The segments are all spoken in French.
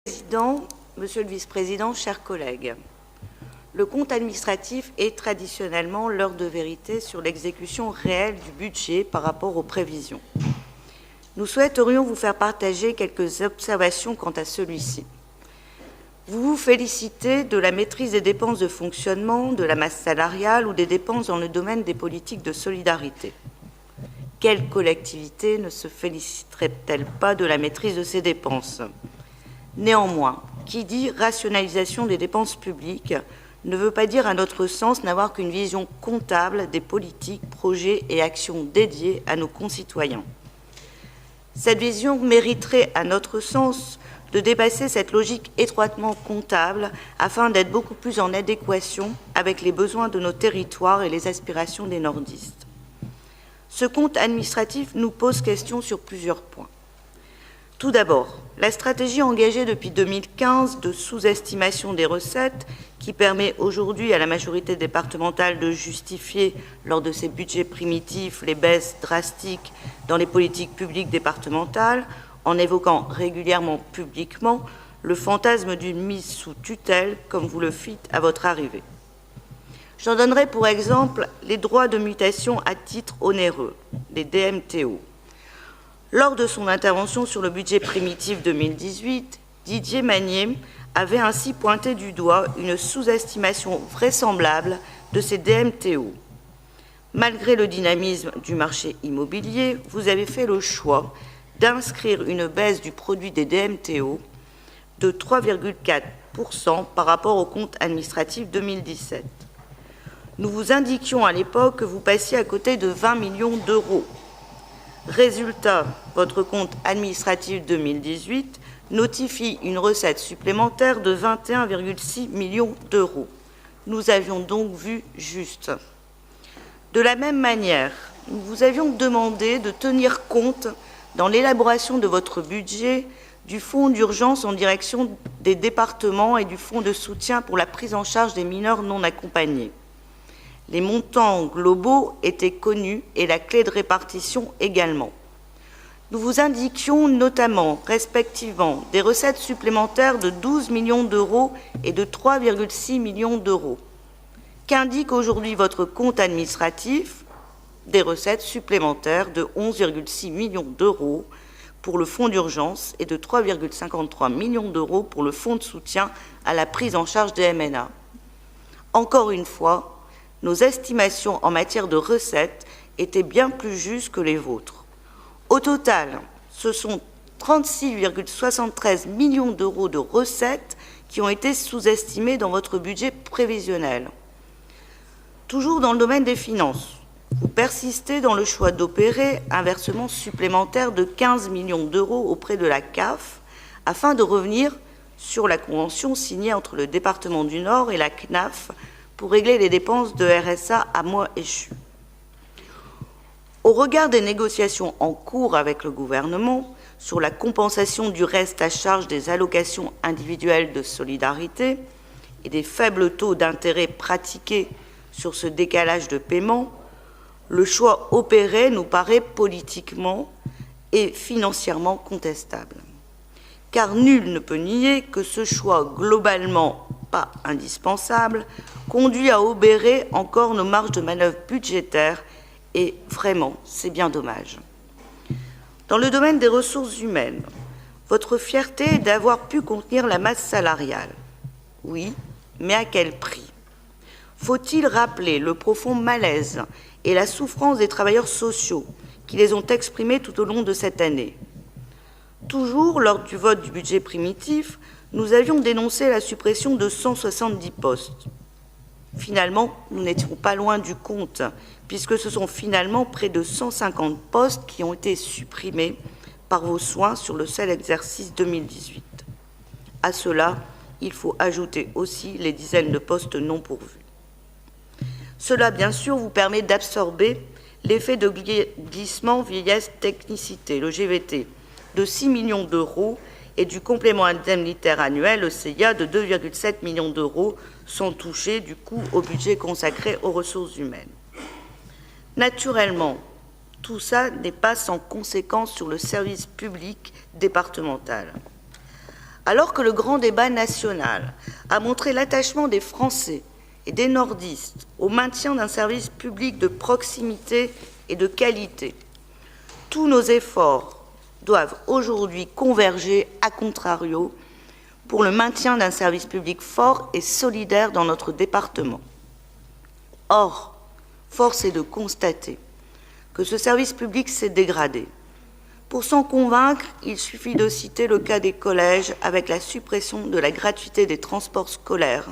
Président, Monsieur le Vice-président, chers collègues, le compte administratif est traditionnellement l'heure de vérité sur l'exécution réelle du budget par rapport aux prévisions. Nous souhaiterions vous faire partager quelques observations quant à celui-ci. Vous vous félicitez de la maîtrise des dépenses de fonctionnement, de la masse salariale ou des dépenses dans le domaine des politiques de solidarité. Quelle collectivité ne se féliciterait-elle pas de la maîtrise de ces dépenses ? Néanmoins, qui dit rationalisation des dépenses publiques ne veut pas dire, à notre sens, n'avoir qu'une vision comptable des politiques, projets et actions dédiés à nos concitoyens. Cette vision mériterait, à notre sens, de dépasser cette logique étroitement comptable afin d'être beaucoup plus en adéquation avec les besoins de nos territoires et les aspirations des nordistes. Ce compte administratif nous pose question sur plusieurs points. Tout d'abord, la stratégie engagée depuis 2015 de sous-estimation des recettes, qui permet aujourd'hui à la majorité départementale de justifier, lors de ses budgets primitifs, les baisses drastiques dans les politiques publiques départementales, en évoquant régulièrement publiquement le fantasme d'une mise sous tutelle, comme vous le fîtes à votre arrivée. J'en donnerai pour exemple les droits de mutation à titre onéreux, les DMTO. Lors de son intervention sur le budget primitif 2018, Didier Magnier avait ainsi pointé du doigt une sous-estimation vraisemblable de ces DMTO. Malgré le dynamisme du marché immobilier, vous avez fait le choix d'inscrire une baisse du produit des DMTO de 3,4% par rapport au compte administratif 2017. Nous vous indiquions à l'époque que vous passiez à côté de 20 millions d'euros. Résultat, votre compte administratif 2018 notifie une recette supplémentaire de 21,6 millions d'euros. Nous avions donc vu juste. De la même manière, nous vous avions demandé de tenir compte, dans l'élaboration de votre budget, du fonds d'urgence en direction des départements et du fonds de soutien pour la prise en charge des mineurs non accompagnés. Les montants globaux étaient connus et la clé de répartition également. Nous vous indiquions notamment, respectivement, des recettes supplémentaires de 12 millions d'euros et de 3,6 millions d'euros. Qu'indique aujourd'hui votre compte administratif ? Des recettes supplémentaires de 11,6 millions d'euros pour le fonds d'urgence et de 3,53 millions d'euros pour le fonds de soutien à la prise en charge des MNA. Encore une fois, nos estimations en matière de recettes étaient bien plus justes que les vôtres. Au total, ce sont 36,73 millions d'euros de recettes qui ont été sous-estimées dans votre budget prévisionnel. Toujours dans le domaine des finances, vous persistez dans le choix d'opérer un versement supplémentaire de 15 millions d'euros auprès de la CAF afin de revenir sur la convention signée entre le département du Nord et la CNAF pour régler les dépenses de RSA à mois échus. Au regard des négociations en cours avec le gouvernement sur la compensation du reste à charge des allocations individuelles de solidarité et des faibles taux d'intérêt pratiqués sur ce décalage de paiement, le choix opéré nous paraît politiquement et financièrement contestable. Car nul ne peut nier que ce choix globalement pas indispensable conduit à obérer encore nos marges de manœuvre budgétaires et vraiment, c'est bien dommage. Dans le domaine des ressources humaines, votre fierté est d'avoir pu contenir la masse salariale. Oui, mais à quel prix ? Faut-il rappeler le profond malaise et la souffrance des travailleurs sociaux qui les ont exprimés tout au long de cette année ? Toujours lors du vote du budget primitif, nous avions dénoncé la suppression de 170 postes. Finalement, nous n'étions pas loin du compte, puisque ce sont finalement près de 150 postes qui ont été supprimés par vos soins sur le seul exercice 2018. À cela, il faut ajouter aussi les dizaines de postes non pourvus. Cela, bien sûr, vous permet d'absorber l'effet de glissement vieillesse-technicité, le GVT, de 6 millions d'euros et du complément indemnitaire annuel, le CIA, de 2,7 millions d'euros, sans toucher du coup au budget consacré aux ressources humaines. Naturellement, tout ça n'est pas sans conséquence sur le service public départemental. Alors que le grand débat national a montré l'attachement des Français et des nordistes au maintien d'un service public de proximité et de qualité, tous nos efforts doivent aujourd'hui converger, à contrario, pour le maintien d'un service public fort et solidaire dans notre département. Or, force est de constater que ce service public s'est dégradé. Pour s'en convaincre, il suffit de citer le cas des collèges avec la suppression de la gratuité des transports scolaires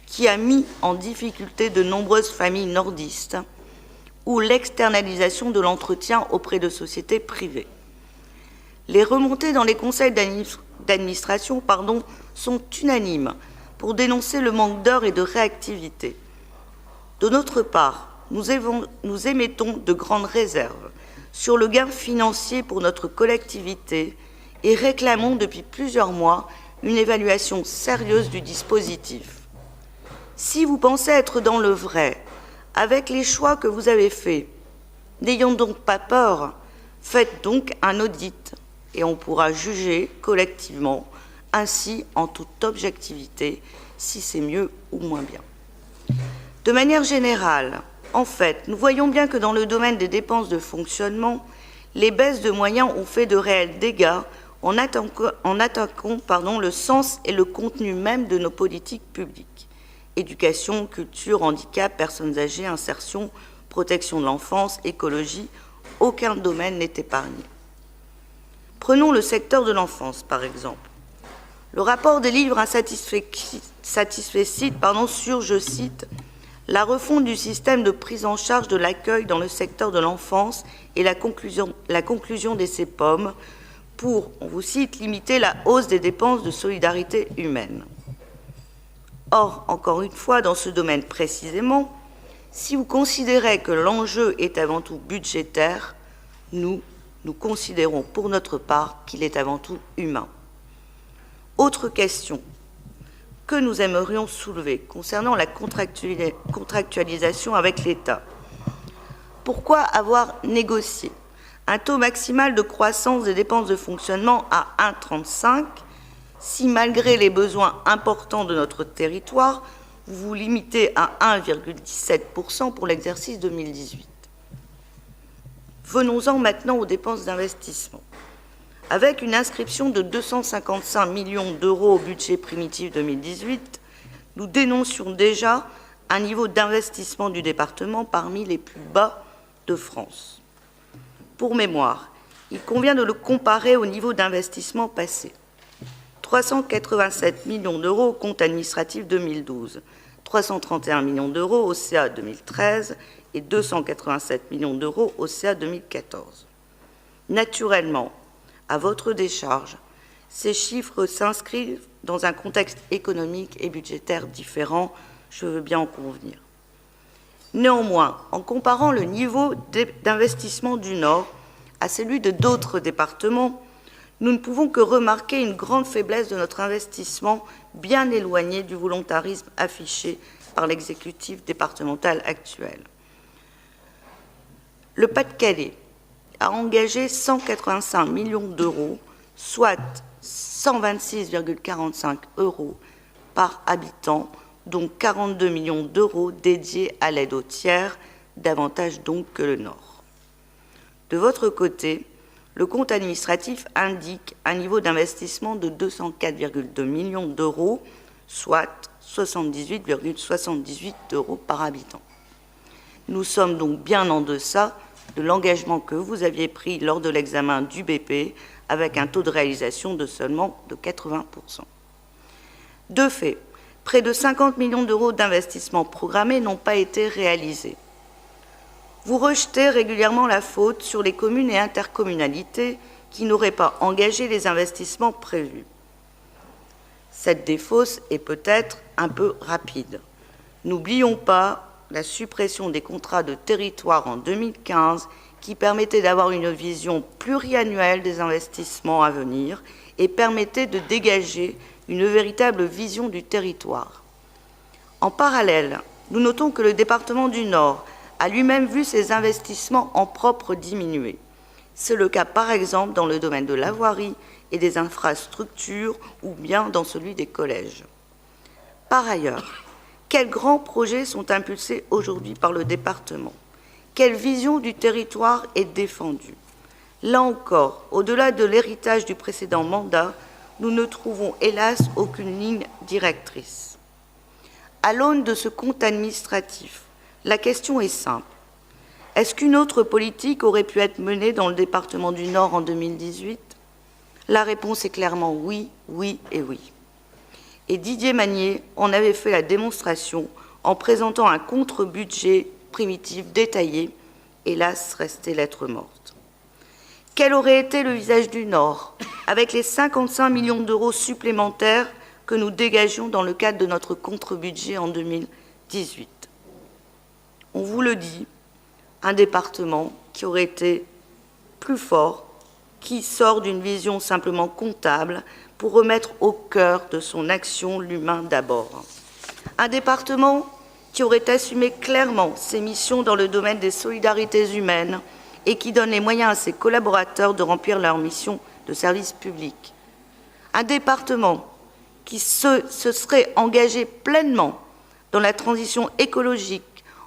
qui a mis en difficulté de nombreuses familles nordistes ou l'externalisation de l'entretien auprès de sociétés privées. Les remontées dans les conseils d'administration sont unanimes pour dénoncer le manque d'heures et de réactivité. De notre part, nous émettons de grandes réserves sur le gain financier pour notre collectivité et réclamons depuis plusieurs mois une évaluation sérieuse du dispositif. Si vous pensez être dans le vrai avec les choix que vous avez faits, n'ayons donc pas peur, faites donc un audit et on pourra juger collectivement, ainsi en toute objectivité, si c'est mieux ou moins bien. De manière générale, en fait, nous voyons bien que dans le domaine des dépenses de fonctionnement, les baisses de moyens ont fait de réels dégâts en attaquant le sens et le contenu même de nos politiques publiques. Éducation, culture, handicap, personnes âgées, insertion, protection de l'enfance, écologie, aucun domaine n'est épargné. Prenons le secteur de l'enfance, par exemple. Le rapport délivre un satisfait site sur, je cite, « la refonte du système de prise en charge de l'accueil dans le secteur de l'enfance et la conclusion des CEPOM pour, on vous cite, limiter la hausse des dépenses de solidarité humaine. » Or, encore une fois, dans ce domaine précisément, si vous considérez que l'enjeu est avant tout budgétaire, nous considérons pour notre part qu'il est avant tout humain. Autre question que nous aimerions soulever concernant la contractualisation avec l'État. Pourquoi avoir négocié un taux maximal de croissance des dépenses de fonctionnement à 1,35 si, malgré les besoins importants de notre territoire, vous vous limitez à 1,17% pour l'exercice 2018 ? Venons-en maintenant aux dépenses d'investissement. Avec une inscription de 255 millions d'euros au budget primitif 2018, nous dénoncions déjà un niveau d'investissement du département parmi les plus bas de France. Pour mémoire, il convient de le comparer au niveau d'investissement passé. 387 millions d'euros au compte administratif 2012, 331 millions d'euros au CA 2013 et 287 millions d'euros au CA 2014. Naturellement, à votre décharge, ces chiffres s'inscrivent dans un contexte économique et budgétaire différent, je veux bien en convenir. Néanmoins, en comparant le niveau d'investissement du Nord à celui de d'autres départements, nous ne pouvons que remarquer une grande faiblesse de notre investissement, bien éloigné du volontarisme affiché par l'exécutif départemental actuel. Le Pas-de-Calais a engagé 185 millions d'euros, soit 126,45 € par habitant, dont 42 millions d'euros dédiés à l'aide aux tiers, davantage donc que le Nord. De votre côté, le compte administratif indique un niveau d'investissement de 204,2 millions d'euros, soit 78,78 € par habitant. Nous sommes donc bien en deçà de l'engagement que vous aviez pris lors de l'examen du BP, avec un taux de réalisation de seulement de 80%. De fait, près de 50 millions d'euros d'investissements programmés n'ont pas été réalisés. Vous rejetez régulièrement la faute sur les communes et intercommunalités qui n'auraient pas engagé les investissements prévus. Cette défausse est peut-être un peu rapide. N'oublions pas la suppression des contrats de territoire en 2015 qui permettait d'avoir une vision pluriannuelle des investissements à venir et permettait de dégager une véritable vision du territoire. En parallèle, nous notons que le département du Nord a lui-même vu ses investissements en propre diminuer. C'est le cas par exemple dans le domaine de la voirie et des infrastructures ou bien dans celui des collèges. Par ailleurs, quels grands projets sont impulsés aujourd'hui par le département? Quelle vision du territoire est défendue? Là encore, au-delà de l'héritage du précédent mandat, nous ne trouvons hélas aucune ligne directrice. À l'aune de ce compte administratif, la question est simple. Est-ce qu'une autre politique aurait pu être menée dans le département du Nord en 2018? La réponse est clairement oui, oui et oui. Et Didier Magnier en avait fait la démonstration en présentant un contre-budget primitif détaillé, hélas resté lettre morte. Quel aurait été le visage du Nord avec les 55 millions d'euros supplémentaires que nous dégagions dans le cadre de notre contre-budget en 2018? On vous le dit, un département qui aurait été plus fort, qui sort d'une vision simplement comptable pour remettre au cœur de son action l'humain d'abord. Un département qui aurait assumé clairement ses missions dans le domaine des solidarités humaines et qui donne les moyens à ses collaborateurs de remplir leur mission de service public. Un département qui se serait engagé pleinement dans la transition écologique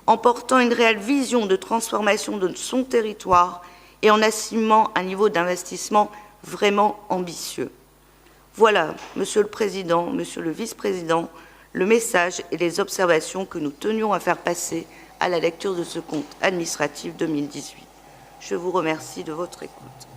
en portant une réelle vision de transformation de son territoire et en assumant un niveau d'investissement vraiment ambitieux. Voilà, Monsieur le Président, Monsieur le Vice-président, le message et les observations que nous tenions à faire passer à la lecture de ce compte administratif 2018. Je vous remercie de votre écoute.